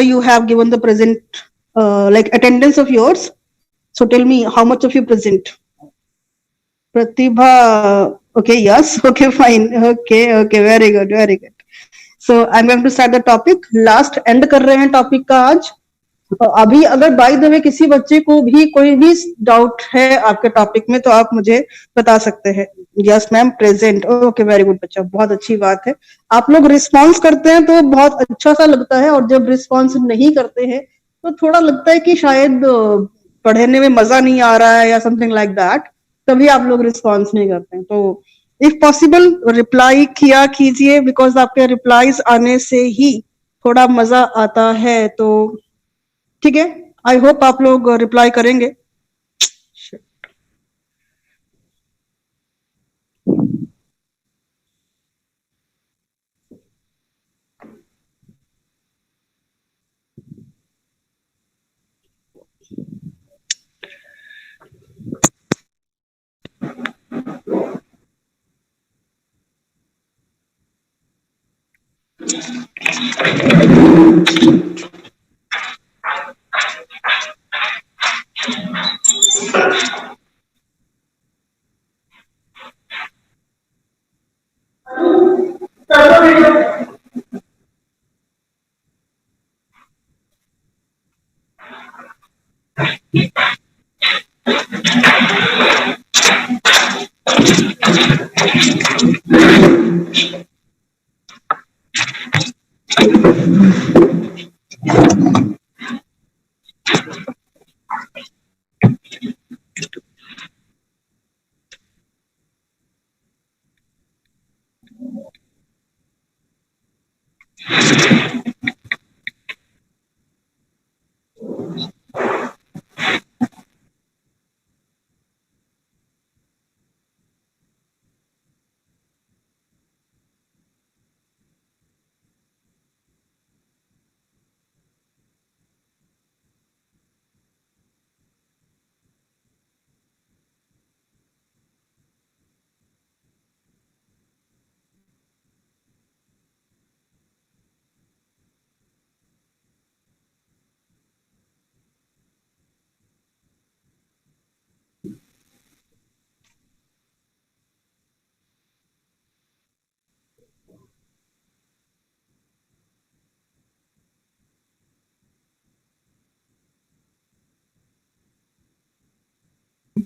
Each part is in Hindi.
you have given the present, like attendance of yours. So tell me how much of you present. Pratibha, okay, yes, okay, fine, okay, very good, very good. So I'm going to start the topic. Last end कर रहे हैं टॉपिक का आज. अभी अगर बाय द वे किसी बच्चे को भी कोई भी डाउट है आपके टॉपिक में तो आप मुझे बता सकते हैं. Yes ma'am present. Okay very good बच्चा, बहुत अच्छी बात है. आप लोग रिस्पॉन्स करते हैं तो बहुत अच्छा सा लगता है, और जब रिस्पॉन्स नहीं करते हैं तो थोड़ा लगता है कि शायद पढ़ने में मजा नहीं आ रहा है या समथिंग लाइक दैट, तभी आप लोग रिस्पॉन्स नहीं करते हैं. तो इफ पॉसिबल रिप्लाई किया कीजिए, बिकॉज आपके रिप्लाईज आने से ही थोड़ा मजा आता है. तो ठीक है, आई होप आप लोग रिप्लाई करेंगे.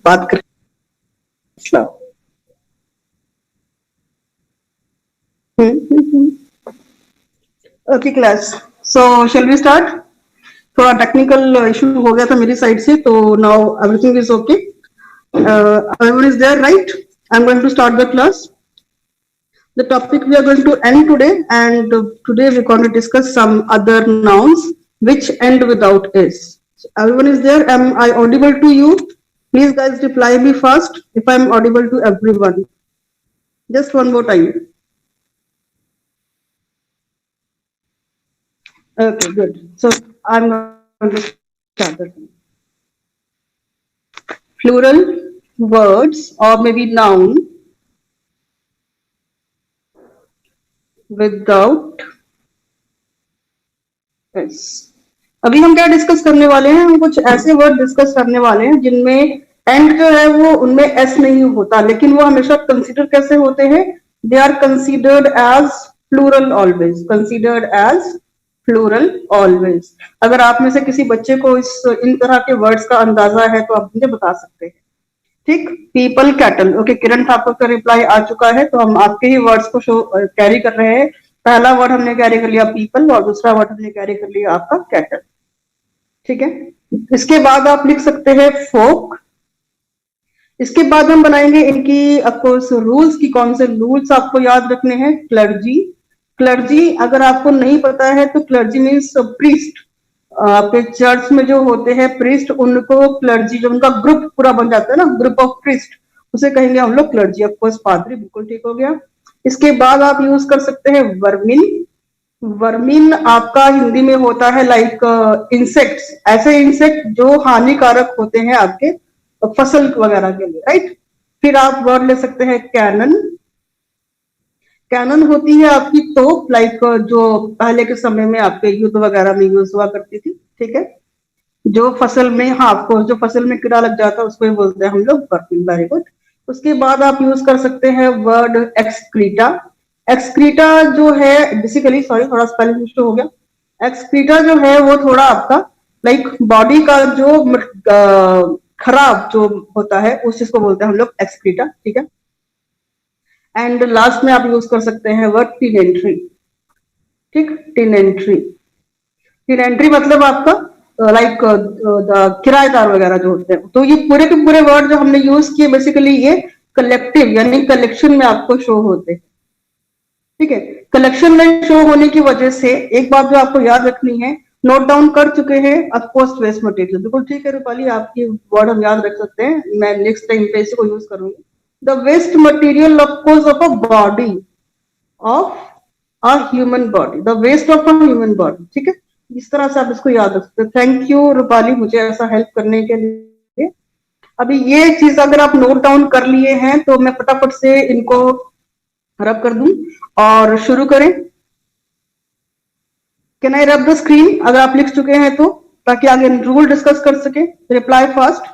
बात करें. Okay class, so shall we start. थोड़ा टेक्निकल इशू हो गया था मेरी साइड से, तो now everything is okay. Everyone is there right? I am going to start the class. The topic we are going to end today, and today we're going to discuss some other nouns which end without is. So everyone is there? Am I audible to you? Please guys reply me first if I'm audible to everyone. Just one more time. Okay, good. So I'm going to start the thing. Plural words or maybe noun without s. अभी हम क्या डिस्कस करने वाले हैं? हम कुछ ऐसे वर्ड डिस्कस करने वाले हैं जिनमें एंड जो है वो उनमें एस नहीं होता, लेकिन वो हमेशा कंसीडर कैसे होते हैं? They are considered as plural always. Considered as plural always. अगर आप में से किसी बच्चे को इन तरह के वर्ड्स का अंदाजा है तो आप मुझे बता सकते हैं. ठीक, पीपल कैटल. ओके, किरण ठाकुर का रिप्लाई आ चुका है, तो हम आपके ही वर्ड्स को शो कैरी कर रहे हैं. पहला वर्ड हमने कैरी कर लिया पीपल, और दूसरा वर्ड हमने कैरी कर लिया आपका कैटल. ठीक है, इसके बाद आप लिख सकते हैं फोक. इसके बाद हम बनाएंगे इनकी अफकोर्स रूल्स की. कौन से रूल्स आपको याद रखने हैं? क्लर्जी. क्लर्जी अगर आपको नहीं पता है तो क्लर्जी मीन्स प्रीस्ट. आपके चर्च में जो होते हैं प्रीस्ट, उनको क्लर्जी, जो उनका ग्रुप पूरा बन जाता है ना, ग्रुप ऑफ प्रीस्ट, उसे कहेंगे हम लोग क्लर्जी. ऑफकोर्स पादरी, बिल्कुल ठीक हो गया. इसके बाद आप यूज कर सकते हैं वर्मिन. वर्मिन आपका हिंदी में होता है लाइक इंसेक्ट्स, ऐसे इंसेक्ट जो हानिकारक होते हैं आपके फसल वगैरह के लिए, राइट. फिर आप वर्ड ले सकते हैं कैनन. कैनन होती है आपकी तोप, लाइक जो पहले के समय में आपके युद्ध वगैरह में यूज हुआ करती थी, ठीक है। जो फसल में, हाँ आपको जो फसल में कीड़ा लग जाता है उसको ही बोलते हैं हम लोग बर्फील, वेरी गुड। उसके बाद आप यूज कर सकते हैं वर्ड एक्सक्रीटा। एक्सक्रीटा जो है बेसिकली, सॉरी थोड़ा स्पेलिंग मिस्टेक हो गया। एक्सक्रीटा जो है वो थोड़ा आपका लाइक बॉडी का जो खराब जो होता है उस चीज को बोलते हैं हम लोग एक्सक्रीटा, ठीक है। एंड लास्ट में आप यूज कर सकते हैं वर्ड टिनेंट्री, ठीक, टिनेंट्री। टिनेंट्री मतलब आपका लाइक किराएदार वगैरह जो होते हैं। तो ये पूरे के पूरे वर्ड जो हमने यूज किए बेसिकली ये कलेक्टिव यानी कलेक्शन में आपको शो होते हैं, ठीक है। कलेक्शन में शो होने की वजह से एक बात जो आपको याद रखनी है, नोट डाउन कर चुके हैं ऑफकोर्स वेस्ट मटेरियल, बिल्कुल ठीक है रूपाली, आपकी वर्ड हम याद रख सकते हैं, मैं नेक्स्ट टाइम पे इसको यूज करूंगी। The waste material of course of a body of a human body, the waste of a human body, ठीक है। इस तरह से आप इसको याद रख सकते हैं। थैंक यू रूपाली मुझे ऐसा हेल्प करने के लिए। अभी ये चीज अगर आप नोट डाउन कर लिए हैं तो मैं फटाफट से इनको रब कर दूं और शुरू करें। कैन आई रब द स्क्रीन अगर आप लिख चुके हैं तो, ताकि आगे रूल डिस्कस कर सके। Reply fast.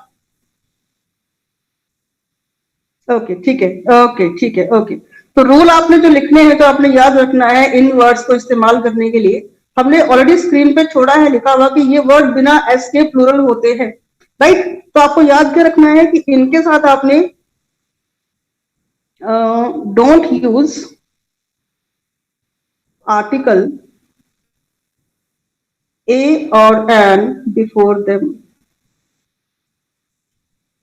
ओके ठीक है, ओके ठीक है, ओके। तो रूल आपने जो लिखने हैं तो आपने याद रखना है इन वर्ड्स को इस्तेमाल करने के लिए। हमने ऑलरेडी स्क्रीन पे छोड़ा है लिखा हुआ कि ये वर्ड बिना एस के प्लूरल होते हैं, राइट। तो आपको याद क्या रखना है कि इनके साथ आपने डोंट यूज आर्टिकल ए और एन बिफोर देम।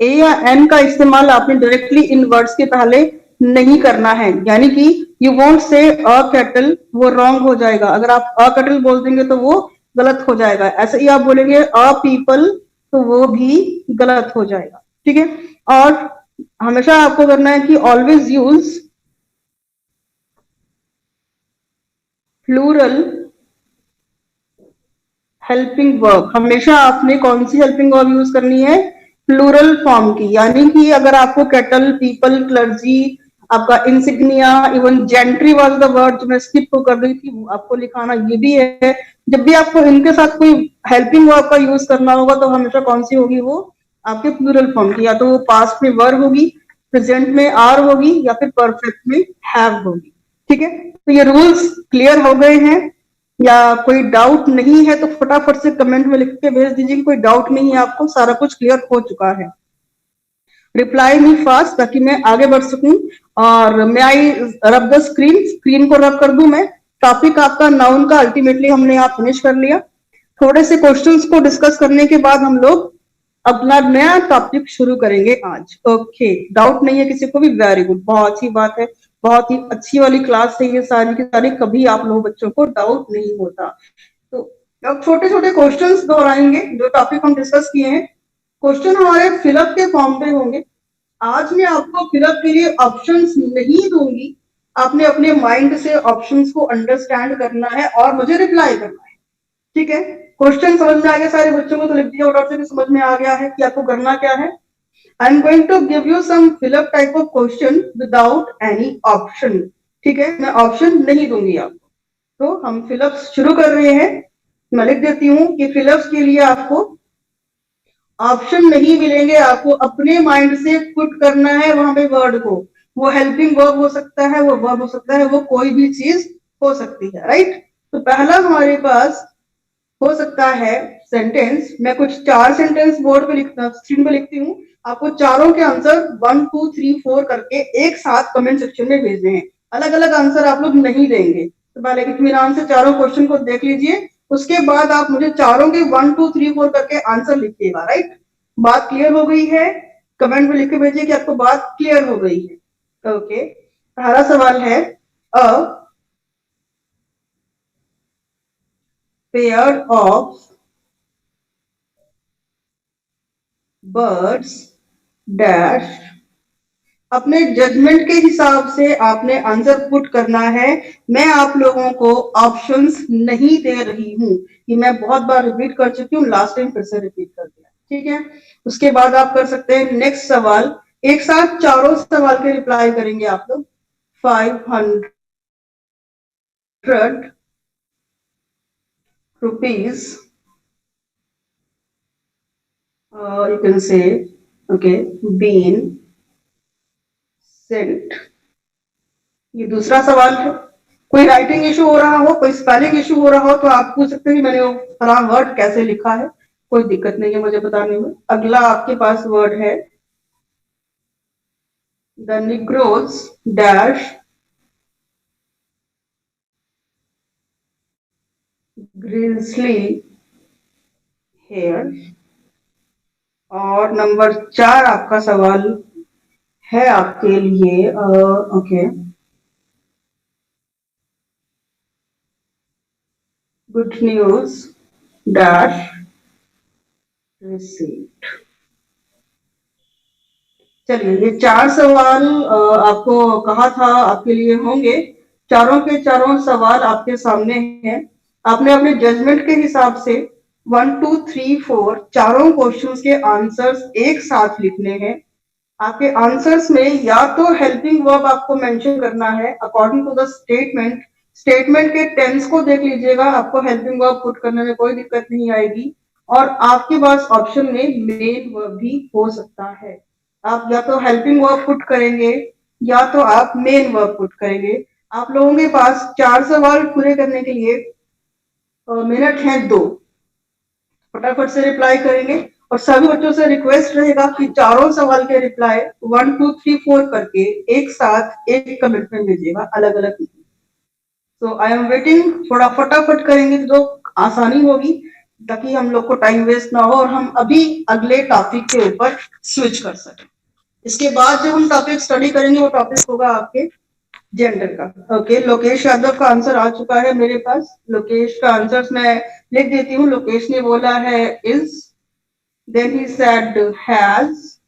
ए या एन का इस्तेमाल आपने डायरेक्टली इन वर्ड्स के पहले नहीं करना है, यानी कि यू वॉन्ट से अ कैटल, वो रॉन्ग हो जाएगा। अगर आप अ कैटल बोल देंगे तो वो गलत हो जाएगा। ऐसे ही आप बोलेंगे अ पीपल तो वो भी गलत हो जाएगा, ठीक है। और हमेशा आपको करना है कि always use plural helping verb. हमेशा आपने कौन सी हेल्पिंग वर्ब यूज करनी है, प्लूरल फॉर्म की। यानी कि अगर आपको कैटल, पीपल, क्लर्जी, आपका insignia, even gentry was the word जो मैं स्किप को कर रही थी, आपको लिखाना ये भी है। जब भी आपको इनके साथ कोई हेल्पिंग वर्ब का यूज करना होगा तो हमेशा कौन सी होगी, वो आपके प्लूरल फॉर्म की। या तो वो पास्ट में वर होगी, प्रेजेंट में आर होगी, या फिर परफेक्ट में हैव होगी, ठीक है। तो ये रूल्स क्लियर हो गए हैं या कोई डाउट नहीं है तो फटाफट से कमेंट में लिख के भेज दीजिए कि कोई डाउट नहीं है आपको, सारा कुछ क्लियर हो चुका है। रिप्लाई मी फास्ट ताकि मैं आगे बढ़ सकूं। और मैं आई रब द स्क्रीन, स्क्रीन को रब कर दूं मैं। टॉपिक आपका नाउन का अल्टीमेटली हमने यहाँ फिनिश कर लिया। थोड़े से क्वेश्चंस को डिस्कस करने के बाद हम लोग अपना नया टॉपिक शुरू करेंगे आज। ओके, डाउट नहीं है किसी को भी, वेरी गुड, बहुत अच्छी बात है। बहुत ही अच्छी वाली क्लास है ये सारी की सारी, कभी आप लोग बच्चों को डाउट नहीं होता। तो अब छोटे छोटे क्वेश्चंस दोहराएंगे जो टॉपिक हम डिस्कस किए हैं। क्वेश्चन हमारे फिलअप के फॉर्म पे होंगे। आज मैं आपको फिलअप के लिए ऑप्शंस नहीं दूंगी, आपने अपने माइंड से ऑप्शंस को अंडरस्टैंड करना है और मुझे रिप्लाई करना है, ठीक है। क्वेश्चन समझ में आ गया सारे बच्चों को तो लिख दिया, और से भी समझ में आ गया है कि आपको करना क्या है। I am going to give you some fill up type of question without any option, ठीक है। मैं ऑप्शन नहीं दूंगी आपको। तो हम फिलअप्स शुरू कर रहे हैं। मैं लिख देती हूँ कि फिलअप्स के लिए आपको ऑप्शन नहीं मिलेंगे, आपको अपने माइंड से पुट करना है वहां पे वर्ड को। वो हेल्पिंग वर्ब हो सकता है, वो वर्ब हो सकता है, वो कोई भी चीज हो सकती है, राइट। तो पहला हमारे पास हो सकता है सेंटेंस। मैं कुछ 4 सेंटेंस बोर्ड पे लिखता, स्क्रीन पे लिखती हूँ। आपको चारों के आंसर 1 2 3 4 करके एक साथ कमेंट सेक्शन में भेजने हैं। अलग अलग आंसर आप लोग नहीं देंगे। तो पहले इत्मीनान से चारों क्वेश्चन को देख लीजिए, उसके बाद आप मुझे चारों के 1 2 3 4 करके आंसर लिखिएगा, राइट। बात क्लियर हो गई है? कमेंट में लिख के भेजिए कि आपको बात क्लियर हो गई है। ओके, पहला सवाल है, अ पेयर ऑफ बर्ड्स डैश। अपने जजमेंट के हिसाब से आपने आंसर पुट करना है। मैं आप लोगों को ऑप्शंस नहीं दे रही हूं, कि मैं बहुत बार रिपीट कर चुकी हूँ, लास्ट टाइम फिर से रिपीट कर दिया, ठीक है। उसके बाद आप कर सकते हैं नेक्स्ट सवाल। एक साथ चारों सवाल के रिप्लाई करेंगे आप लोग। 500 rupees, you can say, okay, been sent. ये दूसरा सवाल है। कोई राइटिंग इशू हो रहा हो, कोई स्पेलिंग इशू हो रहा हो तो आप पूछ सकते हैं कि मैंने वो फला वर्ड कैसे लिखा है, कोई दिक्कत नहीं है मुझे बताने में। अगला आपके पास वर्ड है the negroes dash grizzly hair. और नंबर 4 आपका सवाल है आपके लिए, okay, good news dash received. चलिए, ये 4 सवाल आपको कहा था आपके लिए होंगे। चारों के चारों सवाल आपके सामने हैं। आपने अपने जजमेंट के हिसाब से 1 2 3 4 चारों क्वेश्चंस के आंसर्स एक साथ लिखने हैं। आपके आंसर्स में या तो हेल्पिंग वर्ब आपको मेंशन करना है according to the statement. Statement के टेंस को देख लीजिएगा, आपको हेल्पिंग वर्ब पुट करने में कोई दिक्कत नहीं आएगी। और आपके पास ऑप्शन में मेन वर्ब भी हो सकता है। आप या तो हेल्पिंग वर्ब पुट करेंगे या तो आप मेन वर्ब पुट करेंगे। आप लोगों के पास 4 सवाल पूरे करने के लिए मिनट है 2। फटाफट से रिप्लाई करेंगे। और सभी बच्चों से रिक्वेस्ट रहेगा कि चारों सवाल के रिप्लाई 1 2 3 4 करके एक साथ एक कमेंट में भेजिएगा, अलग अलग। सो आई एम वेटिंग। थोड़ा फटाफट करेंगे तो आसानी होगी, ताकि हम लोग को टाइम वेस्ट ना हो और हम अभी अगले टॉपिक के ऊपर स्विच कर सकें। इसके बाद जो हम टॉपिक स्टडी करेंगे वो टॉपिक होगा आपके जेंडर का। ओके, लोकेश यादव का आंसर आ चुका है मेरे पास। लोकेश का आंसर मैं लिख देती हूँ। लोकेश ने बोला है is, then he said has.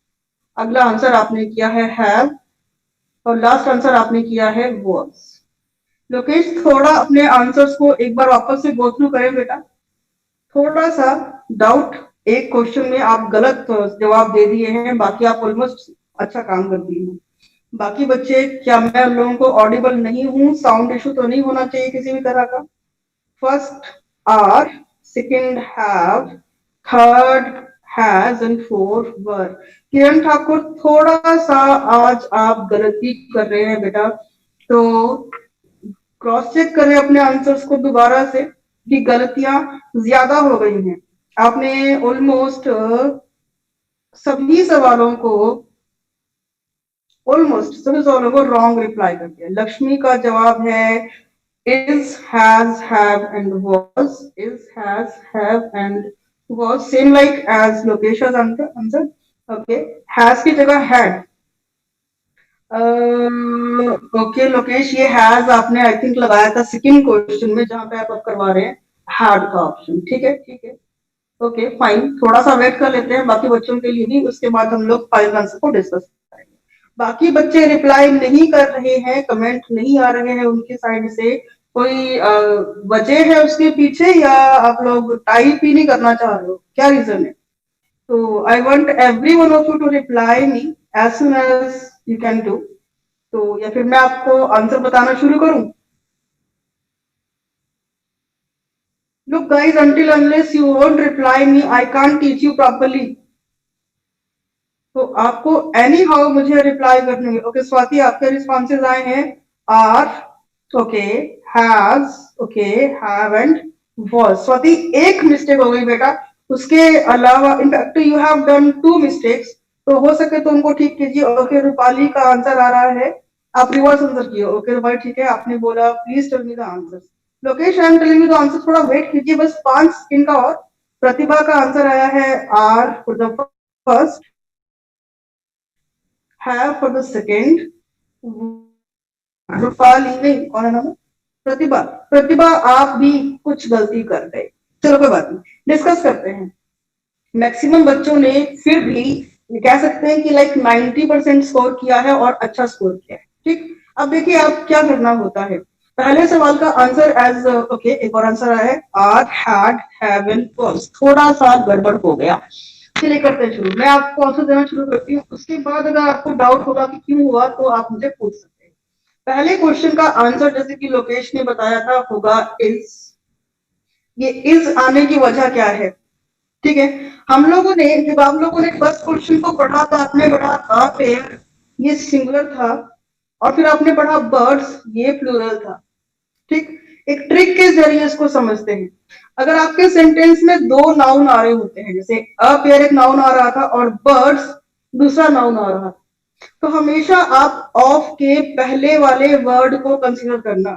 अगला आंसर आपने किया है हैव, और लास्ट आंसर आपने किया है वाज। लोकेश, थोड़ा अपने आंसर्स को एक बार वापस से गो थ्रू करें बेटा। थोड़ा सा डाउट, एक क्वेश्चन में आप गलत जवाब दे दिए हैं, बाकी आप ऑलमोस्ट अच्छा काम कर दिए हैं। बाकी बच्चे, क्या मैं उन लोगों को ऑडिबल नहीं हूँ? साउंड इशू तो नहीं होना चाहिए किसी भी तरह का। First are, second have, third has and fourth were. Kiran Thakur, थोड़ा सा आज आप गलती कर रहे हैं बेटा, तो क्रॉस चेक करें अपने आंसर्स को दोबारा से कि गलतियां ज्यादा हो गई हैं। आपने ऑलमोस्ट सभी सवालों को रॉन्ग रिप्लाई कर दिया। लक्ष्मी का जवाब है is, has, have and was। is, has, have and was, same like as Lokesh's answer। okay, has की जगह had। ओके लोकेश, ये हैज आपने आई थिंक लगाया था सेकंड क्वेश्चन में, जहां पे आप अब करवा रहे हैं हैड का ऑप्शन। ठीक है, ठीक है, ओके फाइन। थोड़ा सा वेट कर लेते हैं बाकी बच्चों के लिए भी, उसके बाद हम लोग फाइनल आंसर को डिस्कस करेंगे। बाकी बच्चे रिप्लाई नहीं कर रहे हैं, कमेंट नहीं आ रहे हैं उनकी साइड से। कोई वजह है उसके पीछे, या आप लोग टाइप ही नहीं करना चाह रहे हो? क्या रीजन है? तो I want every one of you to reply me as soon as you can do. तो या फिर मैं आपको आंसर बताना शुरू करूं? Look guys, until unless you won't reply me, I can't teach you properly. तो आपको एनी हाउ मुझे रिप्लाई करने हैं। ओके स्वाति, आपके रिस्पॉन्सेज आए हैं are, okay, has, okay, have and was. Swati, एक मिस्टेक हो गई बेटा, उसके अलावा in fact you have done 2 mistakes, तो हो सके तो उनको ठीक कीजिए। ओके, रूपाली का आंसर आ रहा है, आप रिवर्स आंसर किए। ओके रूपाली, ठीक है, आपने बोला please tell me the answer. Lokesh, I am telling you the answer, थोड़ा वेट कीजिए बस 5 सेकंड का और। प्रतिभा का आंसर आया है are for the first, have for the second, Rupali नहीं, कौन है नाम? प्रतिभा। प्रतिभा, आप भी कुछ गलती कर गए, चलो कोई बात नहीं, डिस्कस करते हैं। मैक्सिमम बच्चों ने फिर भी कह सकते हैं कि लाइक 90% स्कोर किया है और अच्छा स्कोर किया है। ठीक, अब देखिए आप क्या करना होता है। पहले सवाल का आंसर एज ओके, एक और आंसर आया है are, had, have and was. थोड़ा सा गड़बड़ हो गया, चलिए करते हैं शुरू। मैं आपको आंसर देना शुरू करती हूँ, उसके बाद अगर आपको डाउट होगा कि क्यों हुआ तो आप मुझे पूछ सकते हैं। पहले क्वेश्चन का आंसर जैसे कि लोकेश ने बताया था होगा इज। ये इज आने की वजह क्या है? ठीक है, हम लोगों ने जब आप लोगों ने फर्स्ट क्वेश्चन को पढ़ा तो आपने पढ़ा अ पेयर, ये सिंगुलर था, और फिर आपने पढ़ा बर्ड्स, ये प्लूरल था। ठीक, एक ट्रिक के जरिए इसको समझते हैं। अगर आपके सेंटेंस में दो नाउन आ रहे होते हैं, जैसे अ पेयर एक नाउन आ रहा था और बर्ड्स दूसरा नाउन आ रहा था, तो हमेशा आप ऑफ के पहले वाले वर्ड को कंसीडर करना।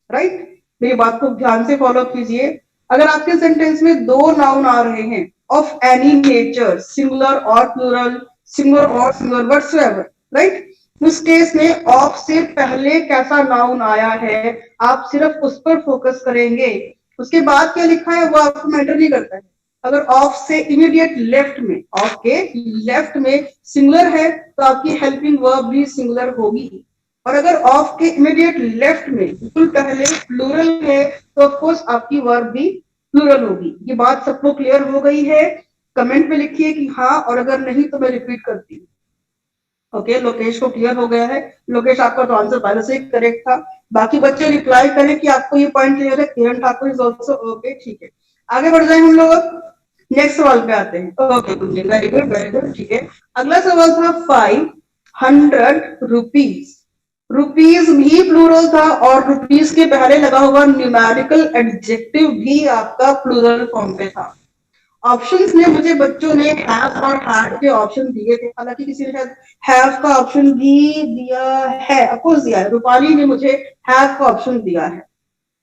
राइट, मेरी बात को ध्यान से फॉलो कीजिए। अगर आपके सेंटेंस में दो नाउन आ रहे हैं ऑफ एनी नेचर, सिंगुलर और प्लूरल, सिंगुलर व्हाटसोएवर, राइट, उस केस में ऑफ से पहले कैसा नाउन आया है आप सिर्फ उस पर फोकस करेंगे। उसके बाद क्या लिखा है वो आपको मैटर नहीं करता है। अगर ऑफ से इमीडिएट लेफ्ट में, ऑफ के लेफ्ट में सिंगुलर है तो आपकी हेल्पिंग वर्ब भी सिंगुलर होगी, और अगर ऑफ के इमीडिएट लेफ्ट में बिल्कुल पहले प्लूरल है तो ऑफकोर्स आपकी वर्ब भी प्लूरल होगी। ये बात सबको क्लियर हो गई है? कमेंट में लिखिए कि हाँ, और अगर नहीं तो मैं रिपीट करती हूँ। ओके, लोकेश को क्लियर हो गया है? लोकेश आपका तो आंसर पहले से ही करेक्ट था। बाकी बच्चे रिप्लाई करें कि आपको ये पॉइंट क्लियर है। किरण ठाकुर इज ऑल्सो ओके, ठीक है। आगे बढ़ जाए हम लोग, नेक्स्ट सवाल पे आते हैं। Okay, very good very good, ठीक है। अगला सवाल था 500 रुपीज। रुपीज भी प्लूरल था और रुपीज के पहले लगा हुआ न्यूमेरिकल एडजेक्टिव भी आपका प्लूरल फॉर्म पे था। ऑप्शंस में मुझे बच्चों ने हैव और हैड के ऑप्शन दिए थे, हालांकि किसी ने शायद हैव का ऑप्शन भी दिया है, अफकोर्स दिया है, रूपाली ने मुझे हैव का ऑप्शन दिया है।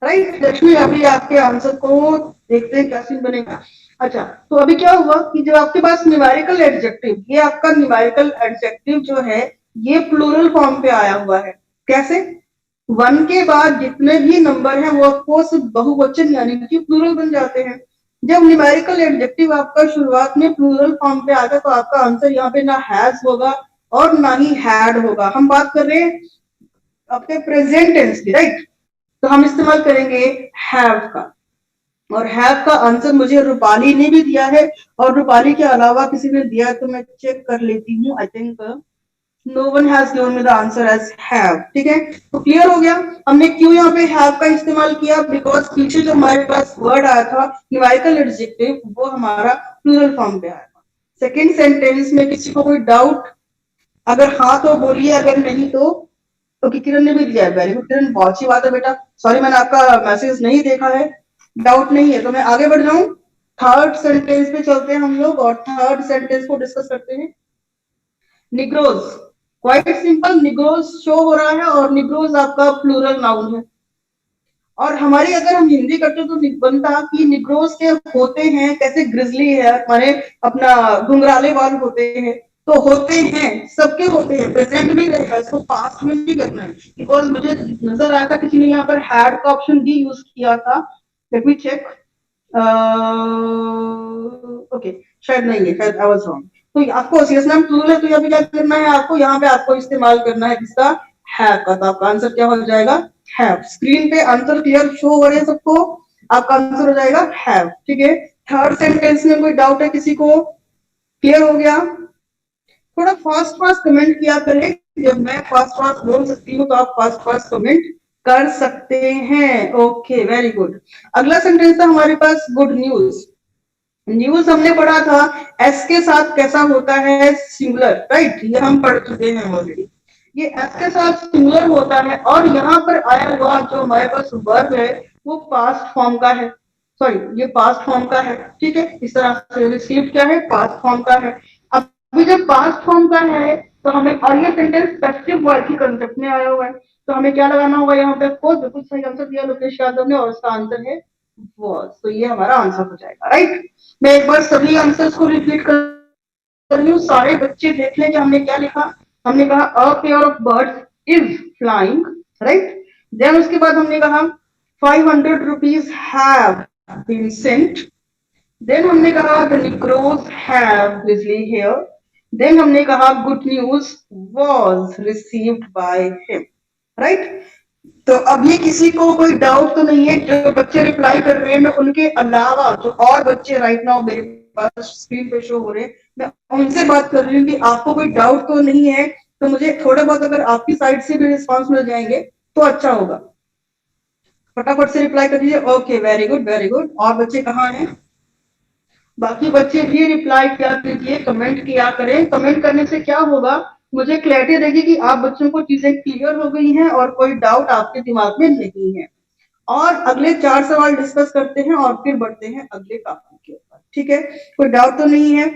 राइट लक्ष्मी, अभी आपके आंसर को देखते हैं क्या सीन बनेगा। अच्छा, तो अभी क्या हुआ कि जब आपके पास न्यूमेरिकल एडजेक्टिव, ये आपका न्यूमेरिकल एडजेक्टिव जो है ये प्लूरल फॉर्म पे आया हुआ है। कैसे? वन के बाद जितने भी नंबर हैं वो ऑफकोर्स बहुवचन यानी कि प्लूरल बन जाते हैं। जब न्यूमेरिकल एडजेक्टिव आपका शुरुआत में प्लूरल फॉर्म पे आता है तो आपका आंसर यहाँ पे ना हैज होगा और ना ही हैड होगा। हम बात कर रहे हैं अपने प्रेजेंट टेंस की, राइट, तो हम इस्तेमाल करेंगे हैव का। और हैव का आंसर मुझे रूपाली ने भी दिया है, और रूपाली के अलावा किसी ने दिया है तो मैं चेक कर लेती हूँ। I think no one has given me the answer as have. ठीक है, तो क्लियर हो गया हमने क्यों यहाँ पे हैव का इस्तेमाल किया, बिकॉज पीछे जो हमारे पास वर्ड आया था न्यूमेरिकल एडजेक्टिव वो हमारा प्लूरल फॉर्म पे आया था। सेकेंड सेंटेंस में किसी को कोई डाउट? अगर हाँ तो बोलिए, अगर नहीं तो किरण ने भी दिया है। वेरी गुड किरण, बहुत अच्छी बात है बेटा। सॉरी मैंने आपका मैसेज नहीं देखा है, डाउट नहीं है तो मैं आगे बढ़ जाऊं। थर्ड सेंटेंस पे चलते हैं हम लोग और थर्ड सेंटेंस को डिस्कस करते हैं। Negroes, quite simple, Negroes show हो रहा है और निग्रोज आपका प्लूरल नाउन है। और हमारी अगर हम हिंदी करते तो बनता कि निग्रोज के होते हैं कैसे, ग्रिजली है माने अपना घुंघराले बाल होते हैं, तो होते हैं सबके होते हैं, प्रेजेंट भी रहेगा, इसको पास्ट में भी करना है। बिकॉज मुझे नजर आया था किसी ने यहाँ पर हैड का ऑप्शन भी यूज किया था। Late me check. ओके, शायद नहीं है, शायद आई वाज रॉन्ग। तो आपको यस मैम प्लूरल है तो यहाँ पे क्या करना है आपको, यहाँ पे आपको इस्तेमाल करना है किसका, हैव का। तो आपका आंसर क्या हो जाएगा, हैव। स्क्रीन पे आंसर क्लियर शो हो रहे हैं सबको, आपका आंसर हो जाएगा हैव। ठीक है, थर्ड सेंटेंस में कोई डाउट है किसी को? क्लियर हो गया? थोड़ा फास्ट फास्ट कमेंट किया करें, जब मैं फास्ट फास्ट बोल सकती हूँ तो आप फास्ट फास्ट कमेंट कर सकते हैं। Okay very good. अगला सेंटेंस था हमारे पास गुड न्यूज। न्यूज हमने पढ़ा था एस के साथ कैसा होता है, सिंगुलर, राइट, ये हम पढ़ चुके हैं ऑलरेडी। ये एस के साथ सिंगुलर होता है और यहाँ पर आया हुआ जो हमारे पास वर्ब है वो पास्ट फॉर्म का है। सॉरी, ये पास्ट फॉर्म का है। ठीक है, इस तरह से रिसीव क्या है, पास्ट फॉर्म का है। अब अभी जब पास्ट फॉर्म का है तो हमें, और ये सेंटेंस पैसिव वॉइस की कंसेप्ट में आया हुआ है, तो हमें क्या लगाना होगा यहाँ पे, बिल्कुल सही आंसर दिया लोकेश यादव ने और उसका आंसर है वॉज। तो ये हमारा आंसर हो जाएगा, राइट। मैं एक बार सभी आंसर्स को रिपीट कर रही हूँ, सारे बच्चे देख लें कि हमने क्या लिखा। हमने कहा a pair of birds is flying, right. Then उसके बाद हमने कहा 500 rupees have been sent. Then हमने कहा the negroes have grizzly hair. Then हमने कहा good news was received by him, right. तो अब ये किसी को कोई डाउट तो नहीं है? जो बच्चे रिप्लाई कर रहे हैं मैं उनके अलावा जो और बच्चे राइट नाउ मेरे पास स्क्रीन पे शो हो रहे हैं, मैं उनसे बात कर रही हूँ कि आपको कोई डाउट तो नहीं है। तो मुझे थोड़े बहुत अगर आपकी साइड से भी रिस्पांस मिल जाएंगे तो अच्छा होगा। फटाफट से रिप्लाई कर दीजिए। Okay, very good very good. और बच्चे कहाँ हैं? बाकी बच्चे भी रिप्लाई किया कीजिए, कमेंट किया करें। कमेंट करने से क्या होगा, मुझे क्लैरिटी देगी कि आप बच्चों को चीजें क्लियर हो गई हैं और कोई डाउट आपके दिमाग में नहीं है। और अगले 4 सवाल डिस्कस करते हैं और फिर बढ़ते हैं अगले टॉपिक के ऊपर। ठीक है, कोई डाउट तो नहीं है?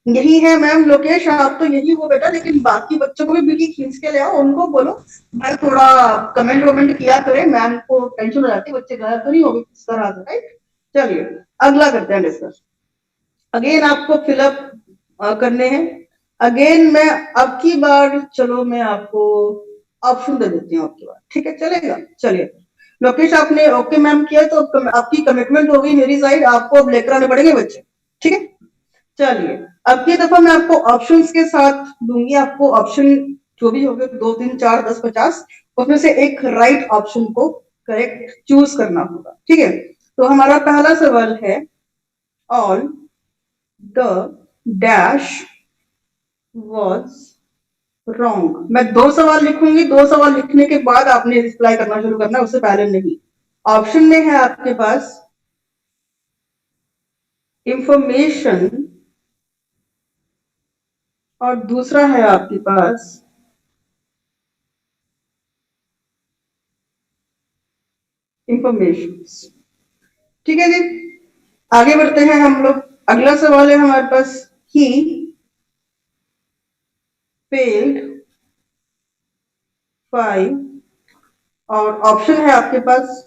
यही है मैम लोकेश, आप तो यही हो बेटा, लेकिन बाकी बच्चों को भी बिल्कुल खींच के ले आओ, उनको बोलो भाई थोड़ा कमेंट वमेंट किया करें, मैम को टेंशन हो जाती है बच्चे गलत तो नहीं हो गए किस तरह से, राइट? चलिए अगला करते हैं डिस्कस। अगेन आपको फिलअप करने हैं। अगेन मैं अब की बार, चलो मैं आपको ऑप्शन दे देती हूँ आपकी बार, ठीक है चलेगा? चलिए लोकेश आपने ओके मैम किया तो आपकी कमिटमेंट हो गई मेरी साइड, आपको अब लेकर आने पड़ेंगे बच्चे, ठीक है? चलिए अब की दफा मैं आपको ऑप्शंस के साथ दूंगी, आपको ऑप्शन जो भी होंगे 2 3 4 10 50 उसमें से एक राइट ऑप्शन को करेक्ट चूज करना होगा, ठीक है? तो हमारा पहला सवाल है, all the dash was wrong. मैं 2 सवाल लिखूंगी, 2 सवाल लिखने के बाद आपने रिप्लाई करना शुरू करना, उससे पहले नहीं। ऑप्शन में है आपके पास इंफॉर्मेशन और दूसरा है आपके पास इंफॉर्मेशन। ठीक है जी, आगे बढ़ते हैं हम लोग। अगला सवाल है हमारे पास, ही फेल्ड 5, और ऑप्शन है आपके पास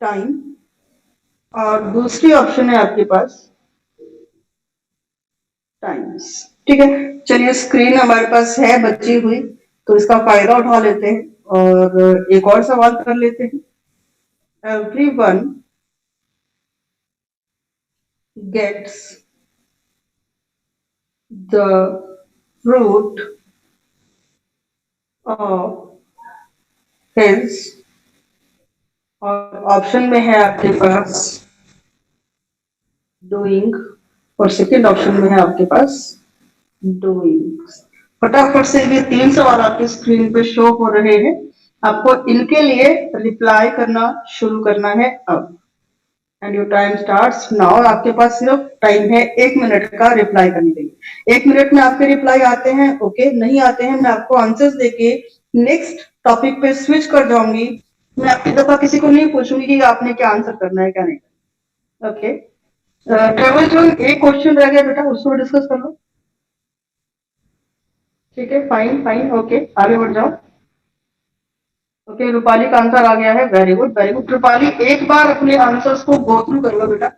टाइम, और दूसरी ऑप्शन है आपके पास टाइम्स। ठीक है, चलिए स्क्रीन हमारे पास है बची हुई, तो इसका फायदा उठा लेते हैं और एक और सवाल कर लेते हैं। Everyone gets the fruit of his, और ऑप्शन में है आपके पास डूइंग, और सेकेंड ऑप्शन में है आपके पास डूइंग। फटाफट से ये 3 सवाल आपके स्क्रीन पे शो हो रहे हैं, आपको इनके लिए रिप्लाई करना शुरू करना है अब। And your time starts now. आपके पास सिर्फ टाइम है 1 मिनट का रिप्लाई करने के लिए। 1 मिनट में आपके रिप्लाई आते हैं ओके, नहीं आते हैं मैं आपको आंसर्स देके नेक्स्ट टॉपिक पे स्विच कर जाऊंगी। मैं आपकी दफा किसी को नहीं पूछूंगी कि आपने क्या आंसर करना है क्या नहीं। ओके, ट्रेवल जोन एक क्वेश्चन रह गया बेटा, उसको डिस्कस कर लो। ठीक है, फाइन फाइन, ओके आगे बढ़ जाओ। ओके, रूपाली का आंसर आ गया है, very good very good. Rupali एक बार अपने आंसर्स को गो थ्रू कर लो बेटा।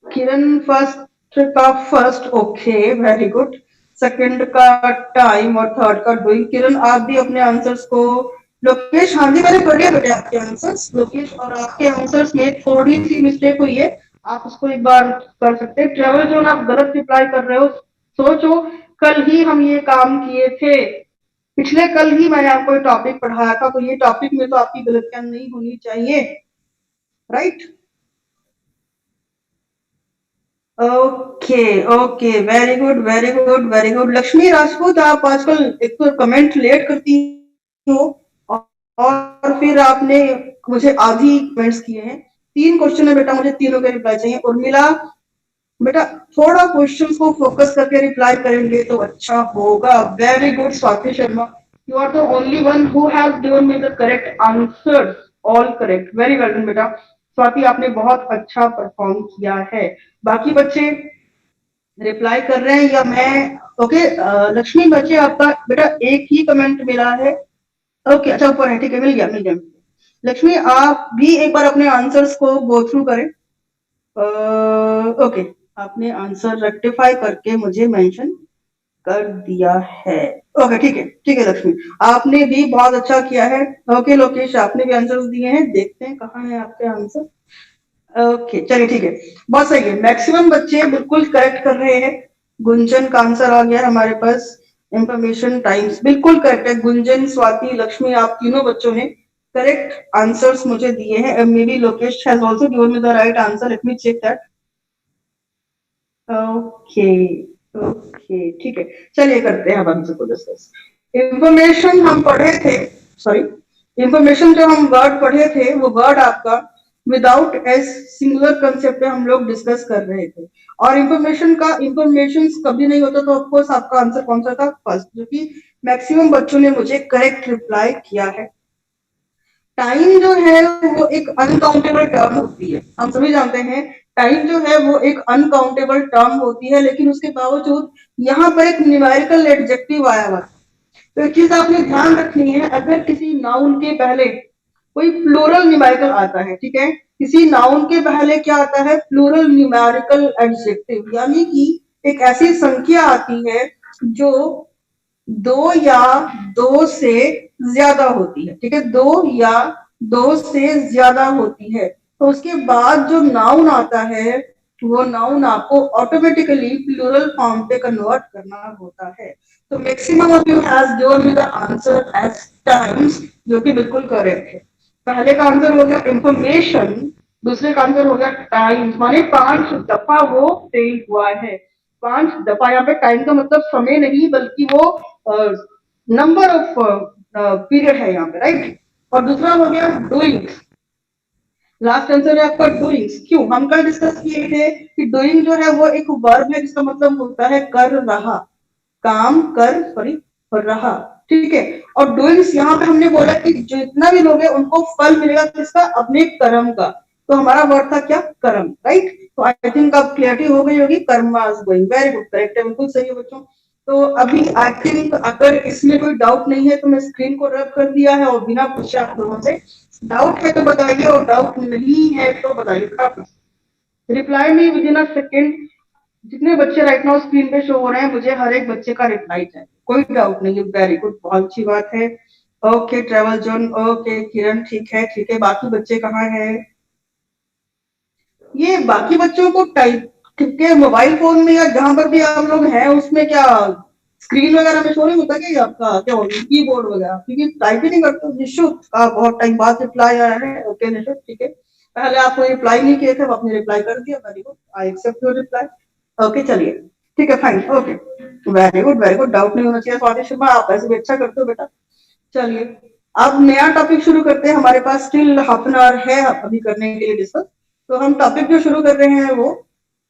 किरण फर्स्ट का first, okay very good. Second का टाइम और थर्ड का डूइंग। किरण आप भी अपने आंसर्स को, लोकेश हाँ जी मैंने कर दिया बेटे आपके आंसर्स लोकेश, और आपके आंसर्स में थोड़ी सी मिस्टेक हुई है, आप उसको एक बार कर सकते हैं। ट्रेवल जोन आप गलत रिप्लाई कर रहे हो, सोचो कल ही हम ये काम किए थे, पिछले कल ही मैंने आपको टॉपिक पढ़ाया था, तो ये टॉपिक में तो आपकी गलतियां नहीं होनी चाहिए, right? Okay okay, very good very good very good. Lakshmi Rajput आप आजकल एक तो कमेंट लेट करती हो, और फिर आपने मुझे आधी कमेंट्स किए हैं। 3 क्वेश्चन है बेटा, मुझे तीनों के रिप्लाई चाहिए। उर्मिला बेटा थोड़ा क्वेश्चन को फोकस करके रिप्लाई करेंगे तो अच्छा होगा। Very good Swati Sharma, you are the only one who has given me the correct answers, all correct, very well done बेटा। स्वाति आपने बहुत अच्छा परफॉर्म किया है। बाकी बच्चे रिप्लाई कर रहे हैं या मैं? ओके, लक्ष्मी बच्चे आपका बेटा एक ही कमेंट मिला है। ओके अच्छा ऊपर है, ठीक है, मिल गया मिल गया। लक्ष्मी आप भी एक बार अपने आंसर्स को गो थ्रू करें। ओके, आपने आंसर रेक्टिफाई करके मुझे मेंशन कर दिया है। ओके ठीक है लक्ष्मी, आपने भी बहुत अच्छा किया है। ओके लोकेश आपने भी आंसर दिए हैं, देखते हैं कहाँ है आपके आंसर। ओके चलिए ठीक है, बहुत सही है, मैक्सिमम बच्चे बिल्कुल करेक्ट कर रहे हैं। गुंजन का आंसर आ गया हमारे पास, इंफॉर्मेशन टाइम्स बिल्कुल करेक्ट है। गुंजन स्वाति लक्ष्मी आप तीनों बच्चों ने करेक्ट आंसर्स मुझे दिए हैं। Maybe Lokesh has also given me the right answer, let me check that. Okay okay ठीक है, चलिए करते हैं अब आंसर को डिस्कस। इंफॉर्मेशन हम पढ़े थे, सॉरी, इंफॉर्मेशन जो हम वर्ड पढ़े थे वो वर्ड आपका विदाउट एस सिंगुलर कंसेप्ट पे हम लोग डिस्कस कर रहे थे। और इंफॉर्मेशन का इंफॉर्मेशन कभी नहीं होता, तो ऑफकोर्स आपका आंसर कौन सा था? फर्स्ट, जो कि मैक्सिमम बच्चों ने मुझे करेक्ट रिप्लाई किया है। टाइम जो है वो एक अनकाउंटेबल टर्म होती है, हम सभी जानते हैं टाइम जो है वो एक अनकाउंटेबल टर्म होती है, लेकिन उसके बावजूद यहाँ पर एक न्यूमेरिकल एडजेक्टिव आया हुआ है। तो एक चीज आपने ध्यान रखनी है, अगर किसी नाउन के पहले कोई प्लूरल न्यूमेरिकल आता है, ठीक है, किसी नाउन के पहले क्या आता है? प्लूरल न्यूमेरिकल एडजेक्टिव, यानी कि एक ऐसी संख्या आती है जो दो या दो से ज्यादा होती है, ठीक है, दो या दो से ज्यादा होती है। तो उसके बाद जो नाउन आता है वो नाउन आपको ऑटोमेटिकली प्लूरल फॉर्म पे कन्वर्ट करना होता है। तो maximum of you has given me the answer as times, जो कि बिल्कुल करेक्ट है। पहले का आंसर हो गया इंफॉर्मेशन, दूसरे का आंसर हो गया टाइम्स, माने 5 दफा वो फेल हुआ है। 5 दफा, यहाँ पे टाइम का मतलब समय नहीं बल्कि वो नंबर ऑफ पीरियड है यहाँ पे, राइट। और दूसरा हो गया डूइंग, लास्ट आंसर है आपका डूइंग्स। क्यों? हम कल डिस्कस किए थे कि डूइंग जो है वो एक वर्ब है जिसका मतलब होता है कर रहा, काम कर सॉरी रहा, ठीक है। और डूइंग्स यहाँ पे हमने बोला कि जितना भी लोग हैं उनको फल मिलेगा किसका? अपने कर्म का। तो हमारा वर्ड था क्या? कर्म, राइट। तो आई थिंक अब क्लियरिटी हो गई होगी, Karma is going, very good, correct है, बिल्कुल सही है बच्चों। तो अभी आई थिंक अगर इसमें कोई डाउट नहीं है तो मैं स्क्रीन को रब कर दिया है, और बिना पूछे आप लोगों से डाउट है तो बताइए, और डाउट नहीं है तो बताइए। Reply me with in a second. जितने बच्चे राइट नाउ स्क्रीन पे शो हो रहे हैं, मुझे हर एक बच्चे का रिप्लाई चाहिए, कोई डाउट नहीं है। वेरी गुड, बहुत अच्छी बात है। ओके ट्रेवल जोन, ओके किरण, ठीक है ठीक है। बाकी बच्चे कहाँ हैं? ये बाकी बच्चों को टाइप के मोबाइल फोन में या जहां पर भी आप लोग हैं उसमें क्या स्क्रीन वगैरह में शो नहीं होता क्या आपका क्या कीबोर्ड वगैरह? क्योंकि टाइप ही नहीं करते। निशुत का बहुत टाइम बाद रिप्लाई आया है। ओके निशुत, ठीक है। पहले आपको रिप्लाई नहीं किए थे, आपने रिप्लाई कर दिया, very good, I accept your reply. Okay चलिए, ठीक है, fine, okay, very good very good. Doubt नहीं होना चाहिए। स्वाति शर्मा, आप ऐसे भी अच्छा करते हो बेटा। चलिए, अब नया टॉपिक शुरू करते हैं। हमारे पास स्टिल हाफ एन आवर है अभी करने के लिए डिस्कस। तो हम टॉपिक जो शुरू कर रहे हैं वो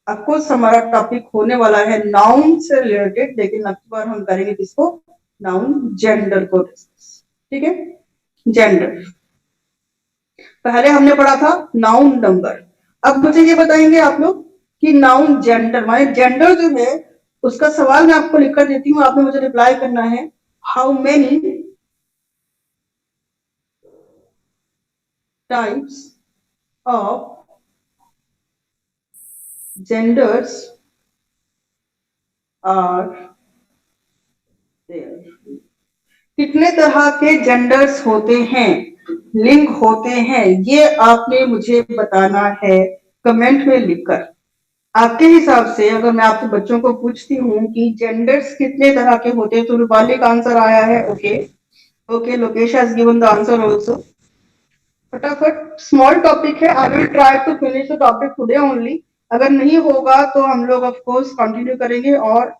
ऑफकोर्स हमारा टॉपिक होने वाला है नाउन से रिलेटेड, लेकिन अब की बार हम करेंगे किसको? नाउन जेंडर को डिस्कस, ठीक है। जेंडर पहले हमने पढ़ा था नाउन नंबर। अब मुझे ये बताएंगे आप लोग कि नाउन जेंडर माने जेंडर जो है उसका सवाल मैं आपको लिख कर देती हूँ, आपने मुझे रिप्लाई करना है how many types of genders are there। कितने तरह के जेंडर्स होते हैं, लिंग होते हैं, ये आपने मुझे बताना है कमेंट में लिखकर। आपके हिसाब से अगर मैं आपके बच्चों को पूछती हूँ कि जेंडर्स कितने तरह के होते हैं, तो रूपाली का आंसर आया है okay okay. Lokesh has given the answer also. फटाफट, स्मॉल टॉपिक है, I will try to finish the topic today only. अगर नहीं होगा तो हम लोग ऑफ कोर्स कंटिन्यू करेंगे और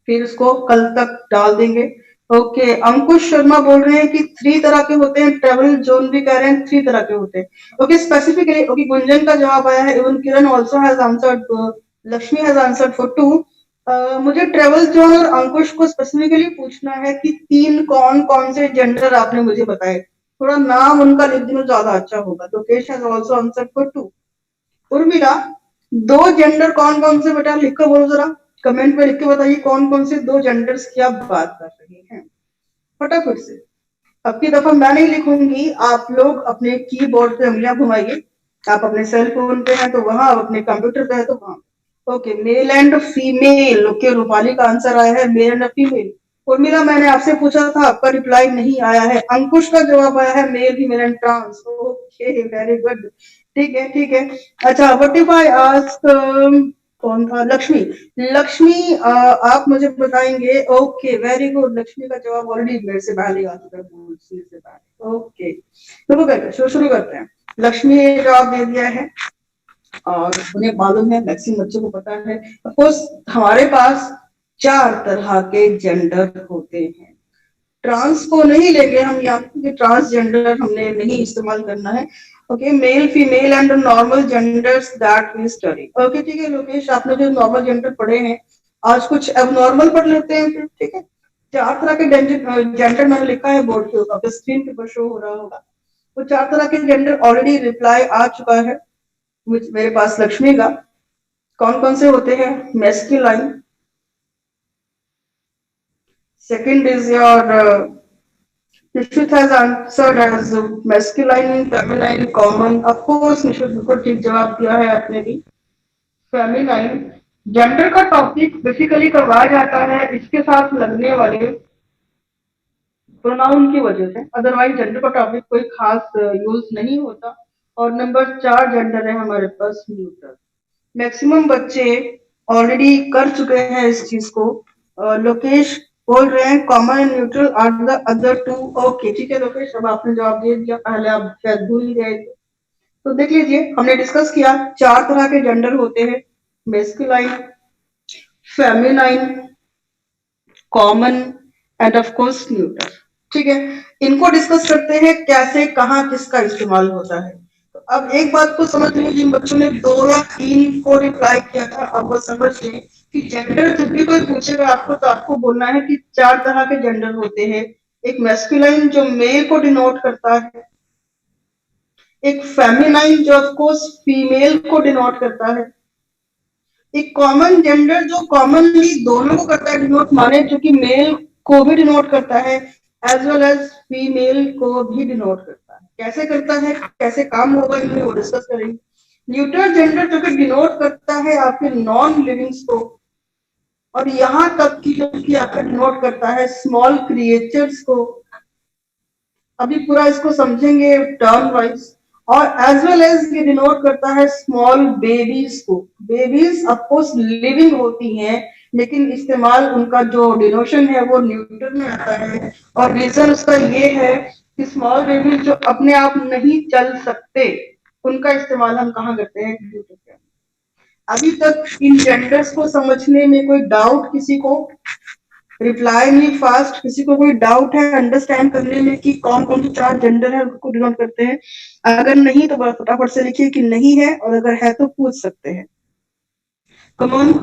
फिर उसको कल तक डाल देंगे। ओके, अंकुश शर्मा बोल रहे हैं कि 3 तरह के होते हैं। ट्रेवल जोन भी कह रहे हैं 3 तरह के होते हैं। ओके, स्पेसिफिकली ओके, गुंजन का जवाब आया है। Even Kiran also has answered, Lakshmi has answered for 2। मुझे ट्रेवल जोन और अंकुश को स्पेसिफिकली पूछना है कि 3 कौन कौन से जेंडर आपने मुझे बताए। थोड़ा नाम उनका लिख देना ज्यादा अच्छा होगा। Lokesh has also answered for 2। Urmila, 2 gender कौन कौन से बेटा लिखकर बोलो जरा, कमेंट में लिख के बताइए कौन कौन से 2 जेंडर्स की आप बात कर रहे हैं फटाफट से। अब की दफा मैं नहीं लिखूंगी, आप लोग अपने कीबोर्ड पे उंगलियां घुमाइए। आप अपने सेल फोन पे हैं तो वहां, आप अपने कंप्यूटर पे है तो वहां। Okay, male and female. Okay, Rupali का आंसर आया है मेल एंड फीमेल। उर्मिला, मैंने आपसे पूछा था, आपका रिप्लाई नहीं आया है। अंकुश का जवाब आया है male female and trans. Okay, very good, ठीक है ठीक है। अच्छा, व्हाट इफ आई आस्क, कौन था? लक्ष्मी। लक्ष्मी, आप मुझे बताएंगे। ओके, वेरी गुड, लक्ष्मी का जवाब ऑलरेडी मेरे से पहले आ चुका है। ओके, शुरू करते हैं, शुरू करते हैं। लक्ष्मी ने जवाब दे दिया है और उन्हें मालूम है, मैक्सिमम बच्चों को पता है। ऑफकोर्स हमारे पास 4 तरह के जेंडर होते हैं। ट्रांस को नहीं लेंगे हम यहाँ पे, ट्रांसजेंडर हमने नहीं इस्तेमाल करना है। Okay, male female and normal genders that we study. Okay ठीक है लोकेश, आपने जो नॉर्मल जेंडर पढ़े हैं, आज कुछ अब नॉर्मल पढ़ लेते हैं फिर, ठीक है। 4 तरह के जेंडर मैंने लिखा है बोर्ड के ऊपर, स्क्रीन के ऊपर शो हो रहा होगा। वो 4 तरह के जेंडर ऑलरेडी रिप्लाई आ चुका है मेरे पास लक्ष्मी का। कौन कौन से होते हैं? Masculine, second is your Nishit has answered as masculine, feminine, common. Of course, निशित बिल्कुल ठीक जवाब दिया है आपने भी। फेमिनाइन जेंडर का टॉपिक बेसिकली करवाया जाता है इसके साथ लगने वाले प्रोनाउन की वजह से, अदरवाइज जेंडर का टॉपिक कोई खास यूज नहीं होता। और नंबर 4 जेंडर है हमारे पास न्यूट्रल। मैक्सिमम बच्चे ऑलरेडी कर चुके हैं इस चीज को। लोकेश बोल रहे हैं common and neutral are the other two. Okay ठीक है लोकेश, अब आपने जवाब दे दिया, पहले आप शायद भूल ही गए थे। तो देख लीजिए, हमने डिस्कस किया 4 तरह के जेंडर होते हैं, masculine, feminine, common and of course neutral. ठीक है, इनको डिस्कस करते हैं कैसे कहाँ किसका इस्तेमाल होता है। तो अब एक बात को समझ लीजिए, जिन बच्चों ने 2 या 3 को रिप्लाई किया था, अब वो समझ लें कि जेंडर जब भी कोई पूछेगा आपको, तो आपको बोलना है कि 4 तरह के जेंडर होते हैं। एक मैस्कुलाइन जो मेल को डिनोट करता है, एक फेमिनाइन जो ऑफ कोर्स फीमेल को डिनोट करता है, एक कॉमन जेंडर जो कॉमनली दोनों को करता है डिनोट, माने जो कि मेल को भी डिनोट करता है एज वेल एज फीमेल को भी डिनोट करता है। कैसे करता है, कैसे काम होगा, इन्हें वो डिस्कस करेंगे। न्यूट्रल जेंडर जो कि डिनोट करता है आपके नॉन लिविंग्स को, और यहाँ तक की जो कि आपका डिनोट करता है स्मॉल क्रिएचर्स को। अभी पूरा इसको समझेंगे टर्म वाइज। और एज वेल एज ये डिनोट करता है स्मॉल बेबीज को। बेबीज ऑफकोर्स लिविंग होती हैं, लेकिन इस्तेमाल उनका जो डिनोशन है वो न्यूट्रल में आता है। और रीजन उसका ये है कि स्मॉल बेबीज जो अपने आप नहीं चल सकते, उनका इस्तेमाल हम कहाँ करते हैं? न्यूट्रल। अभी तक इन जेंडर्स को समझने में कोई डाउट किसी को? रिप्लाई नहीं फास्ट, किसी को कोई डाउट है अंडरस्टैंड करने में कि कौन कौन से 4 जेंडर है उनको डिनोट करते हैं? अगर नहीं तो फटाफट से लिखिए कि नहीं है, और अगर है तो पूछ सकते हैं। कम ऑन,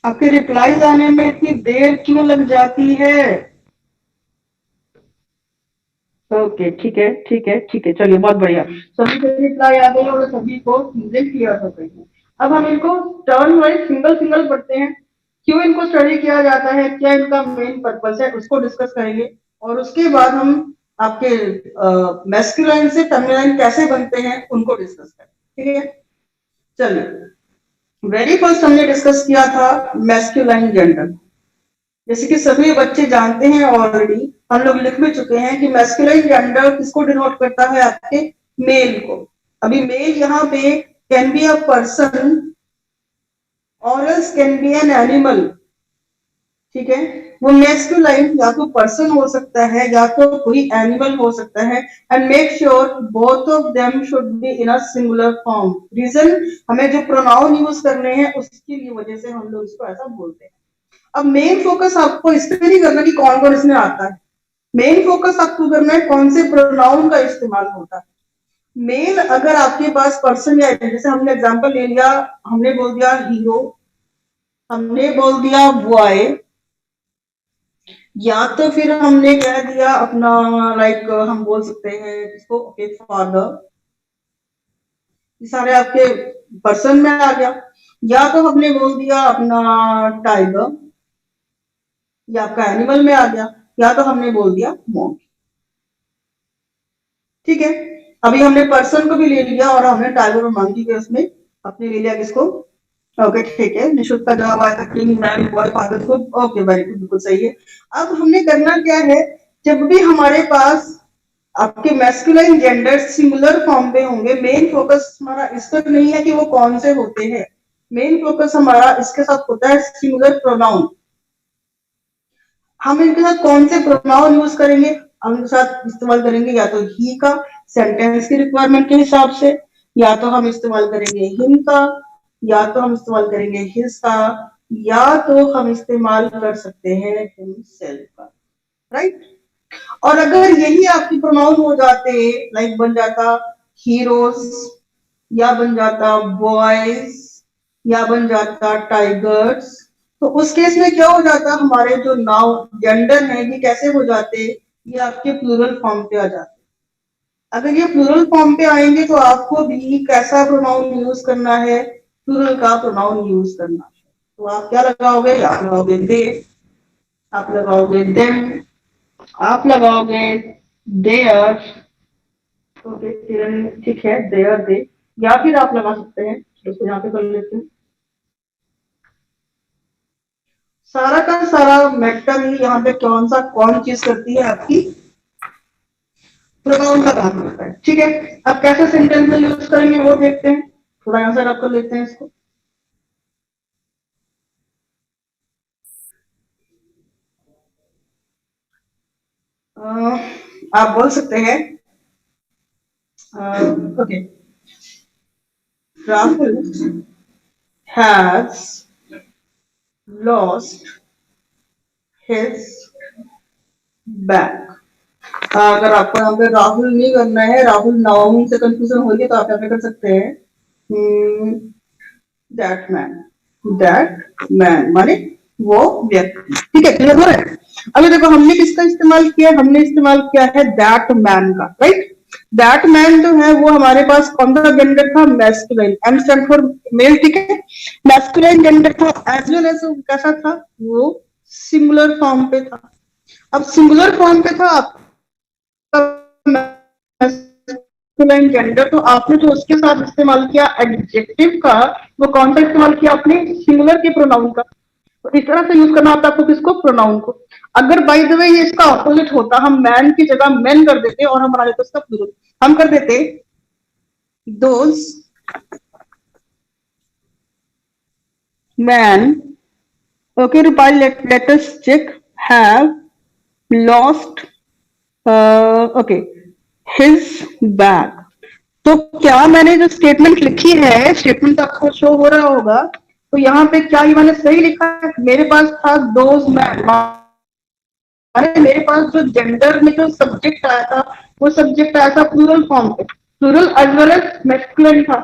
आपके रिप्लाई आने में इतनी देर क्यों लग जाती है? ओके ठीक है ठीक है ठीक है, चलिए बहुत बढ़िया, सभी के रिप्लाई आ गए और सभी को चीजें क्लियर हो गई हैं। अब हम इनको टर्न वाइज सिंगल सिंगल पढ़ते हैं, क्यों इनको स्टडी किया जाता है, क्या इनका मेन पर्पस है, उसको डिस्कस करेंगे। और उसके बाद हम आपके मैस्कुलाइन से फेमिनाइन कैसे बनते हैं उनको डिस्कस करेंगे। ठीक है, चलिए वेरी फर्स्ट हमने डिस्कस किया था मैस्कुलाइन जेंडर। जैसे कि सभी बच्चे जानते हैं ऑलरेडी, हम लोग लिख भी चुके हैं कि मैस्कुलाइन जेंडर किसको डिनोट करता है? आपके मेल को। अभी मेल यहाँ पे कैन बी अ पर्सन और else can be an animal. ठीक है, वो मैस्कुलाइन या तो पर्सन हो सकता है या तो कोई एनिमल हो सकता है। And make sure both of them should be in a singular form. Reason, हमें जो प्रोनाउन यूज करने हैं उसकी वजह से हम लोग इसको ऐसा बोलते हैं। अब मेन फोकस आपको इस पे नहीं करना कि कौन कौन इसमें आता है, मेन फोकस आपको करना है कौन से प्रोनाउन का इस्तेमाल होता है। मेल अगर आपके पास पर्सन या जैसे हमने एग्जांपल ले लिया, हमने बोल दिया हीरो, हमने बोल दिया बॉय, या तो फिर हमने कह दिया अपना लाइक हम बोल सकते हैं इसको ओके फादर, ये सारे आपके पर्सन में आ गया। या तो हमने बोल दिया अपना टाइगर, ये आपका एनिमल में आ गया। या तो हमने बोल दिया मॉन्की। ठीक है, अभी हमने पर्सन को भी ले लिया और हमने टाइगर और मंकी के उसमें अपने ले लिया किसको? ओके ठीक है, निशुल्क का जवाब आया था किंग मैन बॉय फादर को। ओके वेरी गुड, बिल्कुल सही है। अब हमने करना क्या है, जब भी हमारे पास आपके मैस्कुलाइन जेंडर सिंगुलर फॉर्म पे होंगे, मेन फोकस हमारा इस पर नहीं है कि वो कौन से होते हैं, मेन फोकस हमारा इसके साथ होता है सिंगुलर प्रोनाउन। हम इनके साथ कौन से प्रोनाउन यूज करेंगे? हम इनके साथ इस्तेमाल करेंगे या तो ही का सेंटेंस की रिक्वायरमेंट के हिसाब से, या तो हम इस्तेमाल करेंगे हिम का, या तो हम इस्तेमाल करेंगे हिज का, या तो हम इस्तेमाल कर सकते हैं हिमसेल्फ का। राइट। और अगर यही आपकी प्रोनाउन हो जाते, लाइक बन जाता हीरोज, या बन जाता बॉयज, या बन जाता टाइगर्स, तो उस केस में क्या हो जाता, हमारे जो नाउ जेंडर है ये कैसे हो जाते, ये आपके प्लूरल फॉर्म पे आ जाते। अगर ये प्लूरल फॉर्म पे आएंगे तो आपको भी कैसा प्रोनाउन यूज करना है, प्लूरल का प्रोनाउन यूज करना है। तो आप क्या लगाओगे, आप लगाओगे दे, आप लगाओगे देम, आप लगाओगे देयर। ओके, ठीक है, देयर दे, या फिर आप लगा सकते हैं, इसको यहाँ पे कर लेते हैं। सारा का सारा मैटर ही यहाँ पे कौन चीज करती है, आपकी प्रोनाउन का काम करता है। ठीक है, अब कैसे सेंटेंस में यूज करेंगे वो देखते हैं। थोड़ा आंसर आप कर लेते हैं इसको। आप बोल सकते हैं, okay, Rahul has lost his bag. अगर आपको यहाँ पे राहुल नहीं करना है, राहुल नाउन से कंफ्यूजन होगी, तो आप यहाँ पे कर सकते हैं दैट मैन, दैट मैन माने वो व्यक्ति। ठीक है, क्लियर हो रहा है। अभी देखो हमने किसका इस्तेमाल किया, हमने इस्तेमाल किया है दैट मैन का, राइट। दैट मैन जो है वो हमारे पास कौन सा जेंडर था, masculine, M stand for male. ठीक है, मैस्कुलाइन जेंडर था, एज वेल एज कैसा था वो, सिंगुलर फॉर्म पे था। अब सिंगुलर फॉर्म पे था मैस्कुलाइन जेंडर, तो आपने जो उसके साथ इस्तेमाल किया एडजेक्टिव का, वो कौन सा इस्तेमाल किया आपने, सिंगुलर के प्रोनाउन का। तो इस तरह से यूज करना होता है आपको किसको, प्रोनाउन को। अगर बाय द वे ये इसका ऑपोजिट होता, हम मैन की जगह मेन कर देते और हम बना लेते उसका प्लूरल, हम कर देते those man, okay Rupal, let us check, have lost, okay, his bag. तो क्या मैंने जो स्टेटमेंट लिखी है, स्टेटमेंट आपको शो हो रहा होगा, तो यहाँ पे क्या ये मैंने सही लिखा है, मेरे पास था दोज मैन, अरे मेरे पास जो जेंडर में जो सब्जेक्ट आया था, वो सब्जेक्ट आया था प्लूरल फॉर्म पे, plural as well as masculine था,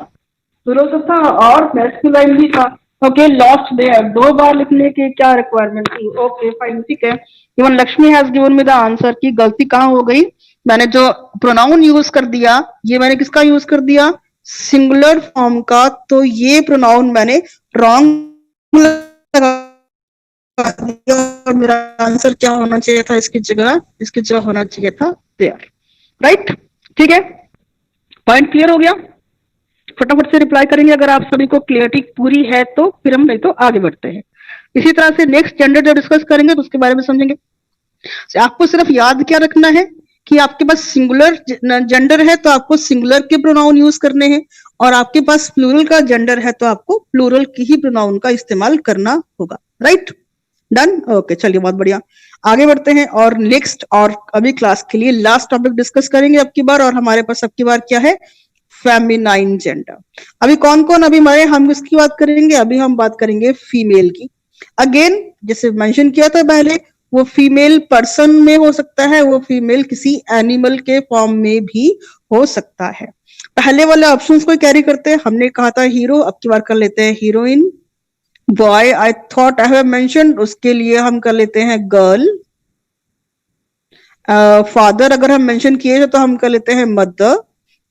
प्लूरल तो था और मैस्कुलाइन भी था। ओके, लॉस्ट देयर, दो बार लिखने की क्या रिक्वायरमेंट थी, ओके फाइन, ठीक है। Even Lakshmi has given me the answer की गलती कहाँ हो गई, मैंने जो प्रोनाउन यूज कर दिया, ये मैंने किसका यूज कर दिया, सिंगुलर फॉर्म का, तो ये प्रोनाउन मैंने रॉन्ग लगा दिया, और मेरा आंसर क्या होना चाहिए था, इसकी जगह होना चाहिए था देयर, राइट। ठीक है, पॉइंट क्लियर हो गया। फटाफट से रिप्लाई करेंगे अगर आप सभी को क्लियरिटी पूरी है तो, फिर हम नहीं तो आगे बढ़ते हैं। इसी तरह से नेक्स्ट जेंडर जब डिस्कस करेंगे तो उसके बारे में समझेंगे। आपको सिर्फ याद क्या रखना है कि आपके पास सिंगुलर जेंडर है तो आपको सिंगुलर के प्रोनाउन यूज करने हैं, और आपके पास प्लूरल का जेंडर है तो आपको प्लूरल की ही प्रोनाउन का इस्तेमाल करना होगा, राइट। डन, ओके, चलिए बहुत बढ़िया, आगे बढ़ते हैं। और नेक्स्ट, और अभी क्लास के लिए लास्ट टॉपिक डिस्कस करेंगे अब की बार, और हमारे पास अब की बार क्या है, फेमिनाइन जेंडर। अभी कौन कौन अभी हमारे, हम इसकी बात करेंगे, अभी हम बात करेंगे फीमेल की। अगेन जैसे मेंशन किया था पहले, वो फीमेल पर्सन में हो सकता है, वो फीमेल किसी एनिमल के फॉर्म में भी हो सकता है। पहले वाले ऑप्शंस को कैरी करते हैं, हमने कहा था हीरो, अब की बार कर लेते हैं heroine. Boy I thought I have mention, उसके लिए हम कर लेते हैं गर्ल। फादर अगर हम मेंशन किए तो हम कर लेते हैं मदर,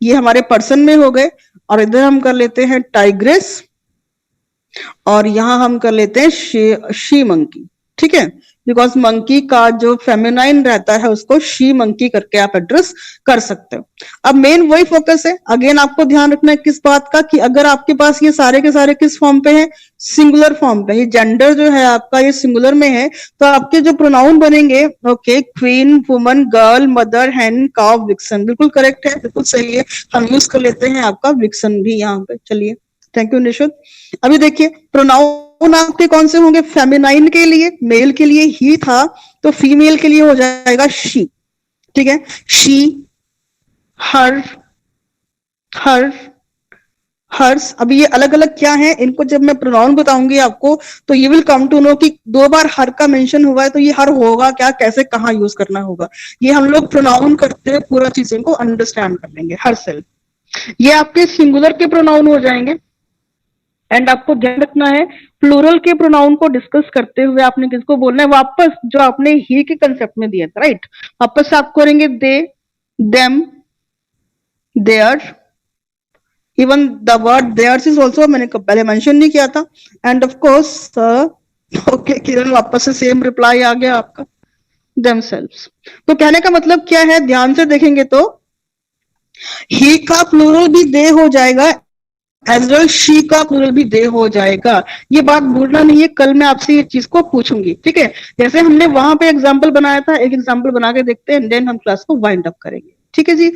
ये हमारे पर्सन में हो गए। और इधर हम कर लेते हैं टाइग्रेस, और यहाँ हम कर लेते हैं शी मंकी। ठीक है, बिकॉज मंकी का जो फेमिनाइन रहता है उसको शी मंकी करके आप एड्रेस कर सकते हो। अब मेन वही फोकस है, अगेन आपको ध्यान रखना है किस बात का, कि अगर आपके पास ये सारे के सारे किस फॉर्म पे हैं, सिंगुलर फॉर्म पे, ये जेंडर जो है आपका ये सिंगुलर में है, तो आपके जो प्रोनाउन बनेंगे, okay, queen, woman, girl, mother, hen, cow, vixen, बिल्कुल करेक्ट है, बिल्कुल सही है। हम यूज कर लेते हैं आपका विक्सन भी यहाँ पे। चलिए, थैंक यू निशुद। अभी देखिए प्रोनाउन आपके कौन से होंगे, फेमिनाइन के लिए, मेल के लिए ही था, तो फीमेल के लिए हो जाएगा शी। ठीक है, शी, हर, हर, हर्ष, अभी ये अलग अलग क्या है, इनको जब मैं प्रोनाउन बताऊंगी आपको तो you will come to know कि 2 बार हर का मेंशन हुआ है तो ये हर होगा क्या, कैसे, कहाँ यूज करना होगा। ये हम लोग प्रोनाउन करते हैं, पूरा चीजें को अंडरस्टैंड कर लेंगे। हर सेल्फ ये आपके सिंगुलर के प्रोनाउन हो जाएंगे। एंड आपको ध्यान रखना है, प्लूरल के प्रोनाउन को डिस्कस करते हुए आपने किसको बोलना है, वापस जो आपने ही के कंसेप्ट में दिया था, राइट, वापस से आपको करेंगे they, them, their, even the word theirs is also मैंने पहले मेंशन नहीं किया था। End of course okay Kiran, वापस से सेम रिप्लाई आ गया आपका, देमसेल्व्स। तो कहने का मतलब क्या है, ध्यान से देखेंगे तो ही का प्लूरल भी दे हो जाएगा, एज वेल शी का प्लूरल भी दे हो जाएगा। ये बात भूलना नहीं है, कल मैं आपसे ये चीज को पूछूंगी, ठीक है। जैसे हमने वहां पे एग्जाम्पल बनाया था, एक एग्जाम्पल बना के देखते हैं, देन हम क्लास को वाइंड अप करेंगे, ठीक है जी।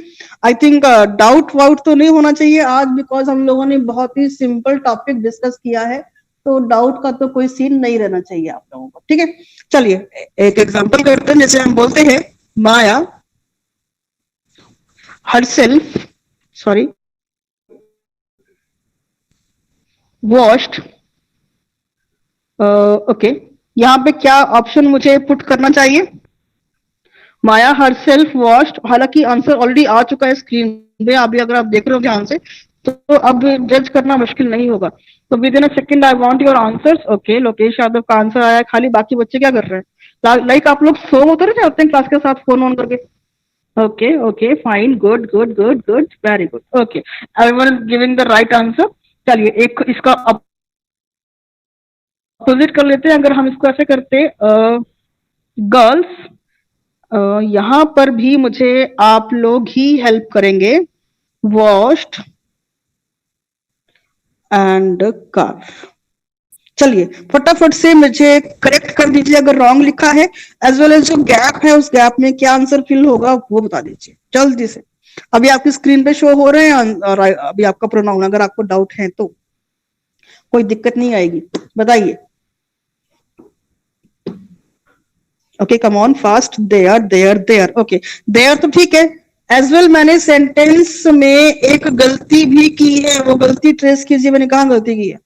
आई थिंक डाउट वाउट तो नहीं होना चाहिए आज, बिकॉज हम लोगों ने बहुत ही सिंपल टॉपिक डिस्कस किया है, तो डाउट का तो कोई सीन नहीं रहना चाहिए आप लोगों को, ठीक है। चलिए एक एग्जाम्पल करते हैं, जैसे हम बोलते हैं माया herself, sorry, washed, ओके, यहाँ पे क्या ऑप्शन मुझे पुट करना चाहिए, माया हरसेल्फ वॉश्ड, हालांकि आंसर ऑलरेडी आ चुका है स्क्रीन पे, अभी अगर आप देख रहे हो ध्यान से तो अब जज करना मुश्किल नहीं होगा। तो with in a second I want your answers. Okay, Lokesh Yadav का आंसर आया है, खाली बाकी बच्चे क्या कर रहे हैं, लाइक आप लोग सो होते रहे जाते हैं क्लास के साथ फोन ऑन करके। Okay okay fine, good good good good, very good, okay, everyone giving the right answer. चलिए एक इसका अपोजिट कर लेते हैं, अगर हम इसको ऐसे करते गर्ल्स, यहां पर भी मुझे आप लोग ही हेल्प करेंगे, वॉश्ड एंड कार्व। चलिए फटाफट से मुझे करेक्ट कर दीजिए अगर रॉन्ग लिखा है, एज वेल एज जो गैप है उस गैप में क्या आंसर फिल होगा वो बता दीजिए जल्दी से। अभी आपकी स्क्रीन पे शो हो रहे हैं और अभी आपका प्रोनाउन, अगर आपको डाउट है तो कोई दिक्कत नहीं आएगी, बताइए। Okay come on fast, there there there, okay there तो ठीक है। एज वेल मैंने सेंटेंस में एक गलती भी की है, वो गलती ट्रेस कीजिए, मैंने कहा गलती की है।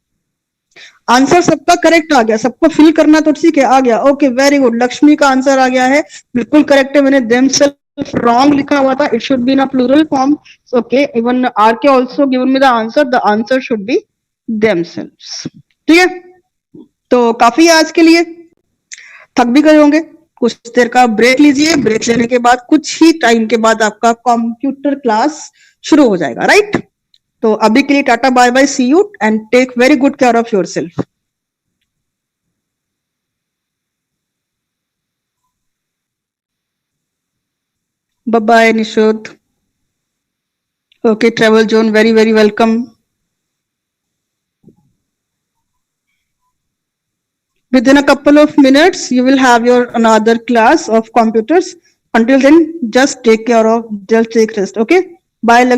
आंसर सबका करेक्ट आ गया, सबको फिल करना तो ठीक है, आ गया, ओके वेरी गुड। लक्ष्मी का आंसर आ गया है, बिल्कुल करेक्ट है, मैंने देमसेल्फ रॉन्ग लिखा हुआ था, it should be in a plural form, okay. Even R K also given me the answer should be themselves, ठीक है। तो काफी है आज के लिए, थक भी गए होंगे, कुछ देर का ब्रेक लीजिए, ब्रेक लेने के बाद कुछ ही टाइम के बाद आपका कंप्यूटर क्लास शुरू हो जाएगा, राइट। तो अभी के लिए tata bye bye, see you and take very good care of yourself. Bye bye निशुद, okay travel zone very very welcome. Within a couple of minutes you will have your another class of computers. Until then just take care of, just take rest, okay, bye Lakshmi.